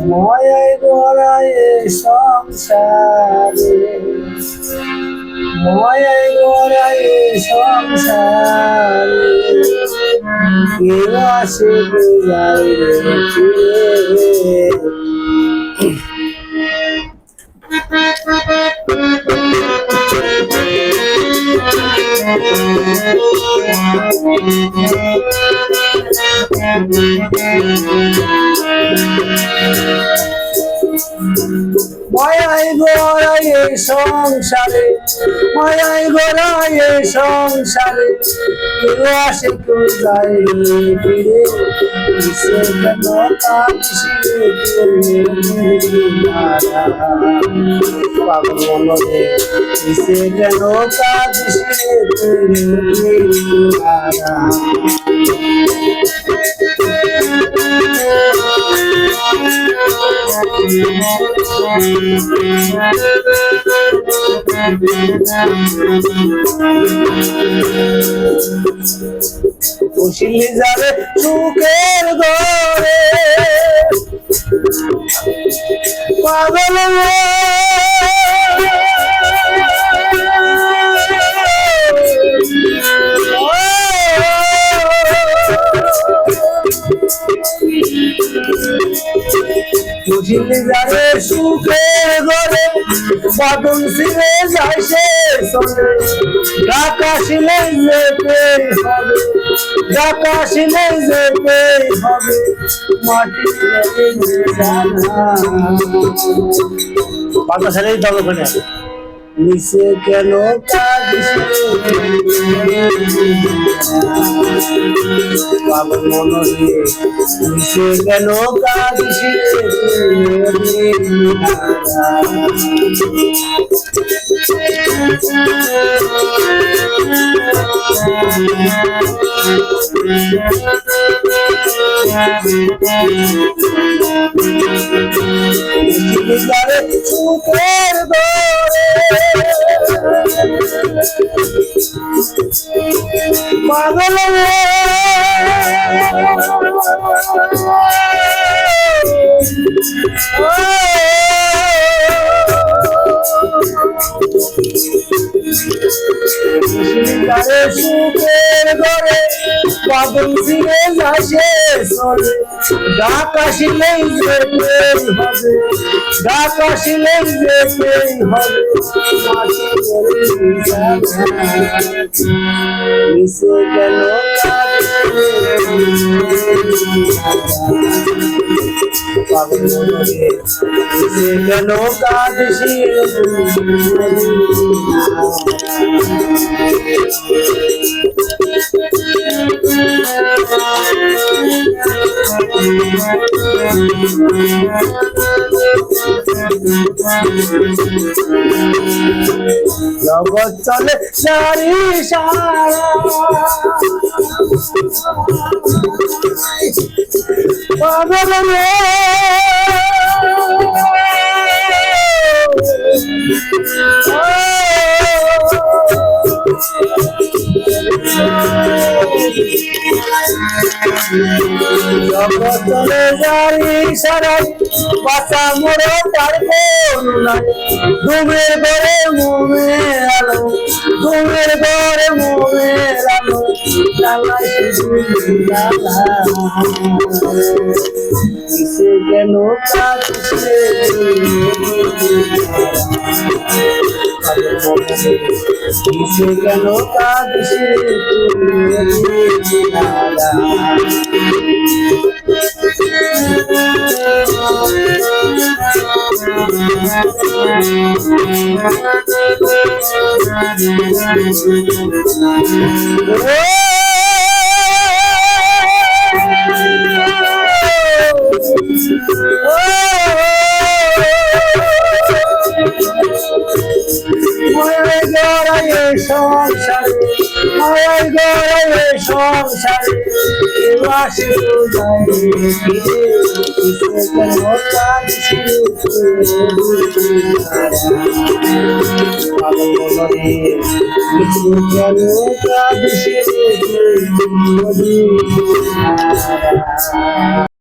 ময়ায় গড়ায় সংসারে, ময়ায় গড়ায় সংসারে, কেউ আসে যায় রে মায়ায় গড়ায় সংসারে, মায়ায় গড়ায় সংসারে, কেউ আসে কেউ যায় রে ফিরে, কিসে কেন কাঁদছিরে পাগল মনে, কিসে কেন কাঁদছিরে বসিলি যাবে সুখের ঘরে পাগল বুঝিলি যাবে সুখের ঘরে বাদন সিলে যায় সে চলে, আকাশিলে যেতে হবে, আকাশিলে যেতে হবে, মাটি বাতাসেরই দল ওখানে নিচে কেন পাগল মনে, নিচে কেন কাঁদিস সুখের পাগল সুখের ঘরে পাগল ফিরে আসে চলে, আকাশিলেই যেতে হবে, আকাশিলেই যেতে হবে, নিচে কেন পাগল মনে, নিচে কেন কাঁদিস জগৎ চলে সারি সারা পাগল চলে যাই সারাই বাঁচা মোড়ো তার করুণায়, ঘুমের ঘরে মুমে আলো, ঘুমের ঘরে মুমে আলো, কিসে কেন কাঁদছে কিসে কেন কাঁদছে সংসারে রে সংসারে কেউ আসে তো যায় রে ফিরে কিসে কেন কাঁদিস রে ভালো রে কিসে কেন কাঁদিস রে